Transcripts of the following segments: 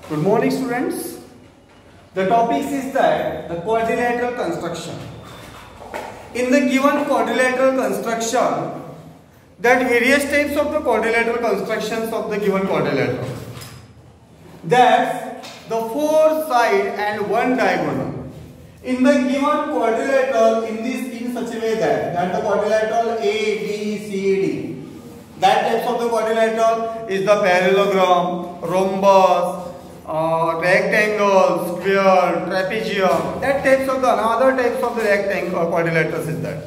Good morning, students. The topic is that the quadrilateral construction. In the given quadrilateral construction, that various types of the quadrilateral constructions of the given quadrilateral. That's the four side and one diagonal. In the given quadrilateral, in such a way that the quadrilateral A, B, C, D. That types of the quadrilateral is the parallelogram, rhombus, rectangle, square, trapezium. That types of the another types of the rectangle quadrilaterals is that.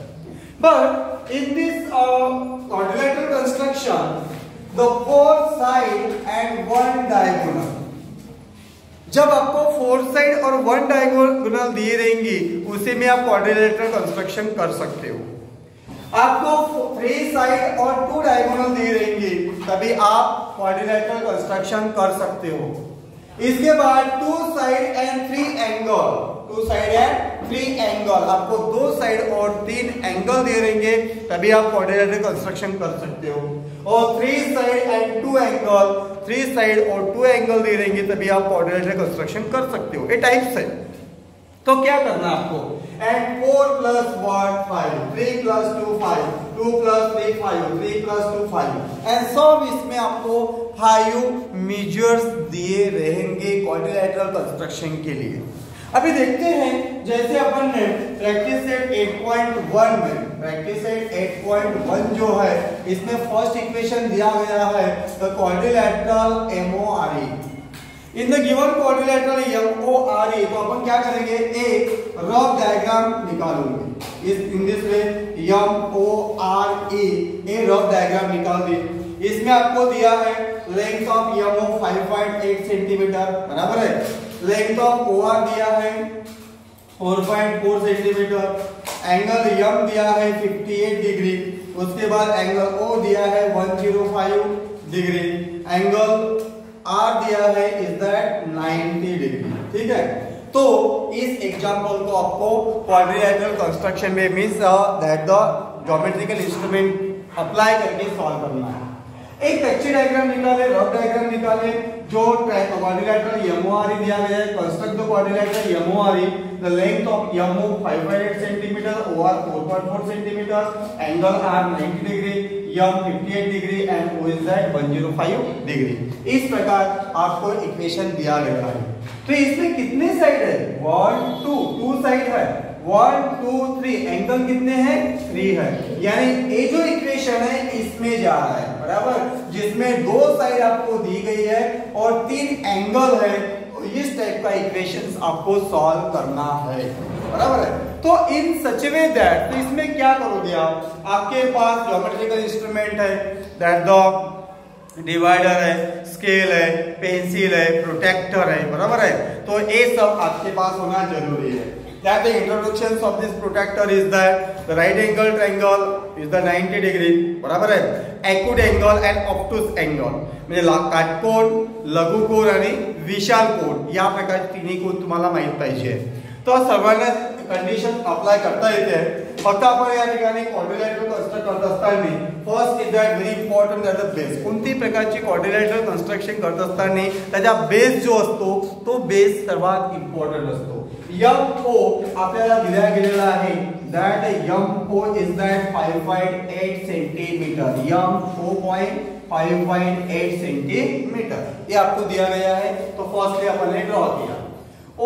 But in this quadrilateral construction, the four side and one diagonal. जब आपको four side और one diagonal दिए रहेंगी उसी में आप quadrilateral construction कर सकते हो। आपको थ्री साइड और टू डायगोनल दिए रहेंगी तभी आप क्वाड्रिलेटरल कंस्ट्रक्शन कर सकते हो। इसके बाद two side and three angle, आपको दो साइड और तीन एंगल दे रहेंगे तभी आप क्वाड्रिलेटरल कंस्ट्रक्शन कर सकते हो। और थ्री साइड और टू एंगल दे रहेंगे तभी आप क्वाड्रिलेटरल कंस्ट्रक्शन कर सकते हो। ये टाइप्स है। तो क्या करना आपको, एंड 4 + 1 5, 3 + 2 5, 2 + 3 5, 3 + 2 5 एंड सब इसमें आपको 5 मेजर्स दिए रहेंगे क्वाड्रिलेटरल कंस्ट्रक्शन के लिए। अभी देखते हैं, जैसे अपन ने प्रैक्टिस सेट 8.1 जो है इसमें फर्स्ट इक्वेशन दिया गया है the quadrilateral MORE। In the given quadrilateral MORE तो अपन क्या करेंगे, एक रफ डायग्राम निकालूंगे in this way MORE a rough diagram निकाल दी। इसमें आपको दिया है लेंथ ऑफ MO 5.8 सेंटीमीटर, बराबर है। लेंथ ऑफ OR दिया है 4.4 सेंटीमीटर, एंगल M दिया है 58 डिग्री, उसके बाद एंगल O दिया है 105 डिग्री, एंगल R दिया है इज दैट 90 डिग्री। ठीक है, तो इस एग्जांपल को आपको क्वाड्रिलेटरल कंस्ट्रक्शन में means that the geometrical instrument apply करके सॉल्व करना है। एक टेक्सचर डायग्राम निकाले, रफ डायग्राम निकाले जो क्वाड्रिलेटरल MORE दिया गया है। Construct the quadrilateral MORE, the length of MO 5.8 centimetre, OR 4.4 centimetre, angle R 90 degree, M 58 degree and O is that 105 degree. इस प्रकार आपको इक्वेशन दिया गया है। तो इसमें कितने साइड है, 1 2 साइड है, 1 2 3 एंगल कितने हैं, 3 है। यानी ये जो इक्वेशन है इसमें जा रहा है, बराबर, जिसमें दो साइड आपको दी गई है और तीन एंगल है। इस टाइप का इक्वेशंस आपको सॉल्व करना है, बराबर है। तो इन सच वे दैट, तो इसमें क्या करोगे आप, आपके पास ज्योमेट्रिकल इंस्ट्रूमेंट है दैट द डिवाइडर है, स्केल है, पेंसिल है, प्रोटेक्टर है, बराबर है। तो ये सब आपके पास होना जरूरी है। That the introductions of this protector is that the right angle triangle is the 90 degree, बराबर है। acute angle and obtuse angle म्हणजे काटकोन, लघुकोन आणि विशाल कोन या प्रकारचे तिन्ही कोन तुम्हाला माहित पाहिजे। तो सर्वांना कंडिशन अप्लाय करता येते। फक्त आपण या ठिकाणी क्वाड्रिलेटरल कंस्ट्रक्ट करत असताना first is that very important that the base. कोणती प्रकारची क्वाड्रिलेटरल कंस्ट्रक्शन करत असताना त्याचा बेस जो असतो तो बेस सर्वात इम्पॉर्टंट असतो। MO आपल्याला दिला गेलेला आहे that MO is that 5.8 centimetre, MO 5.8 centimetre ये आपको दिया गया है। तो फर्स्टली अपन ने ड्रॉ किया।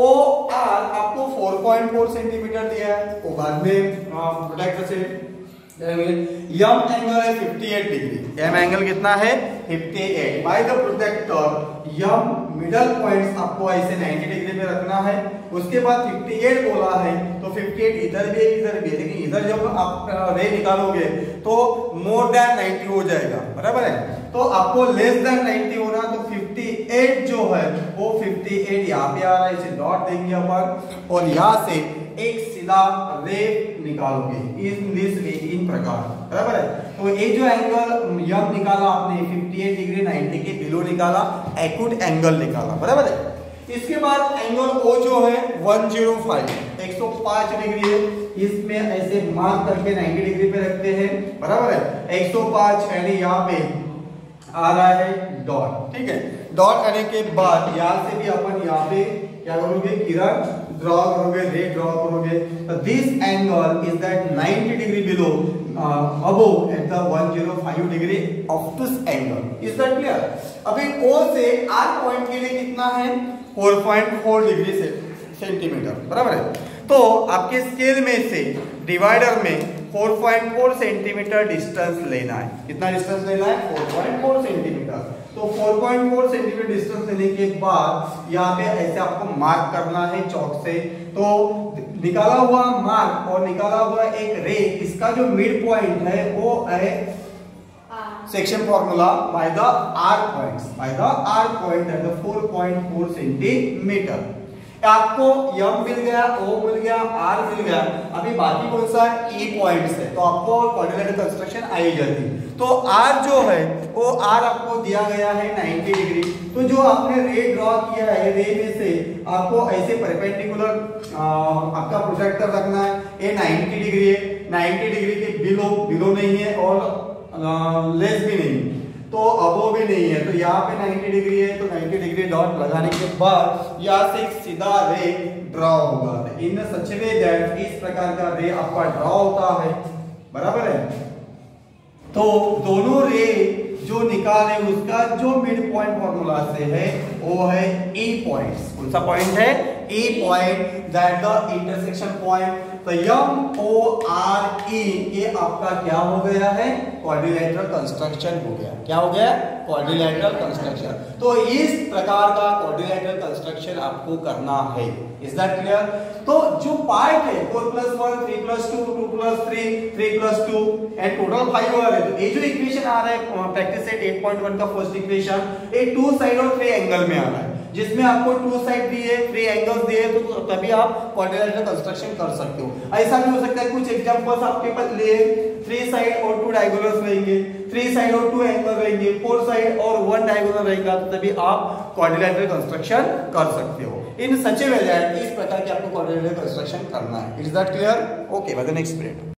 OR आपको 4.4 सेंटीमीटर दिया है, वो बाद में प्रोटेक्टर से। M एंगल है 58 डिग्री, M एंगल कितना है 58। By the protractor M middle points आपको ऐसे 90 डिग्री पे रखना है। उसके बाद 58 बोला है तो 58 इधर भी लेकिन इधर जब आप रे निकालोगे तो मोर देन 90 हो जाएगा, बराबर है। तो आपको लेस देन 90 होना, तो 58 जो है वो 58 यहाँ पे आ रहा है, इसे डॉट देंगे अपन और यहाँ से एक सीधा रे निकालोगे इन दिस वे, इन प्रकार, बराबर है। तो ये जो एंगल M निकाला आपने 58 डिग्री 90 के बिलो निकाला, एक्यूट एंगल निकाला, बराबर है। इसके बाद एंगल O जो है 105 डिग्री है, इसमें ऐसे मार्क करके 90 डिग्री पे रखते हैं, बराबर है। 105 यानी यहाँ पे आ रहा है डॉट, ठीक है। डॉट आने के बाद यहाँ से भी अपन यहाँ पे क्या करोगे, किरण ड्रॉ करोगे, रे ड्रॉ करोगे। This angle is that 90 degree below above at the 105 degree of this angle. Is that clear? अभी O से R पॉइंट के लिए कितना है, 4.4 डिग्री सेंटीमीटर, बराबर है। तो आपके स्केल में से डिवाइडर में 4.4 सेंटीमीटर डिस्टेंस लेना है। कितना डिस्टेंस लेना है, 4.4 सेंटीमीटर। तो 4.4 सेंटीमीटर डिस्टेंस लेने के बाद यहाँ पे ऐसे आपको मार्क करना है चौक से। तो निकाला हुआ मार्क और निकाला हुआ एक रे, इसका जो मिड पॉइंट है वो है section formula by the R point at the 4.4 centimetre. आपको यम मिल गया, ओ मिल गया, आर मिल गया। अभी बाकी कौन सा ई पॉइंट्स है, तो आपको क्वाड्रिलेटरल कंस्ट्रक्शन आई जाती। तो आर जो है वो आर आपको दिया गया है 90 डिग्री। तो जो आपने रे ड्रॉ किया है, रे में से आपको ऐसे परपेंडिकुलर आपका प्रोजेक्टर रखना है। ये 90 डिग्री है, 90 डिग्री के बिलो नहीं है और लेस भी नहीं, तो अबो भी नहीं है। तो यहाँ पे 90 डिग्री है, तो 90 डिग्री डॉट लगाने के बाद यहाँ से एक सीधा रे ड्रॉ होगा। इन सच वे दैट इस प्रकार का रे आपका ड्रॉ होता है, बराबर है। तो दोनों रे जो निकाले उसका जो मिड पॉइंट फॉर्मूला से है वो है ई पॉइंट। कौन सा पॉइंट है, ई point, that the intersection point. तो एम ओ आर ई ये आपका क्या हो गया है, क्वाड्रिलेटरल कंस्ट्रक्शन हो गया। क्या हो गया, क्वाड्रिलेटरल कंस्ट्रक्शन। तो इस प्रकार का क्वाड्रिलेटरल कंस्ट्रक्शन आपको करना है। Is that clear? तो जो पार्ट है 4+1 3+2 2+3 3+2 एंड टोटल 5 आ रहे हैं। तो ये जो इक्वेशन आ रहा है प्रैक्टिस सेट 8.1 का फर्स्ट इक्वेशन, ये 2 साइड और 3 एंगल में आ रहा है, जिसमें आपको 2 साइड दिए, 3 एंगल्स दिए, तो तभी आप क्वाड्रिलेटरल कंस्ट्रक्शन कर सकते हो। ऐसा भी हो सकता है, कुछ एग्जांपल्स आपके पास लिए 3 साइड और 2 डायगोनल्स रहेंगे, 3 साइड और 2 एंगल रहेंगे, 4 साइड और 1 डायगोनल रहेगा, तो तभी आप क्वाड्रिलेटरल कंस्ट्रक्शन कर सकते हो। इन सच ए वे दैट इस प्रकार के आपको क्वाड्रिलेटरल कंस्ट्रक्शन करना है। Is that clear? Okay, by the next period.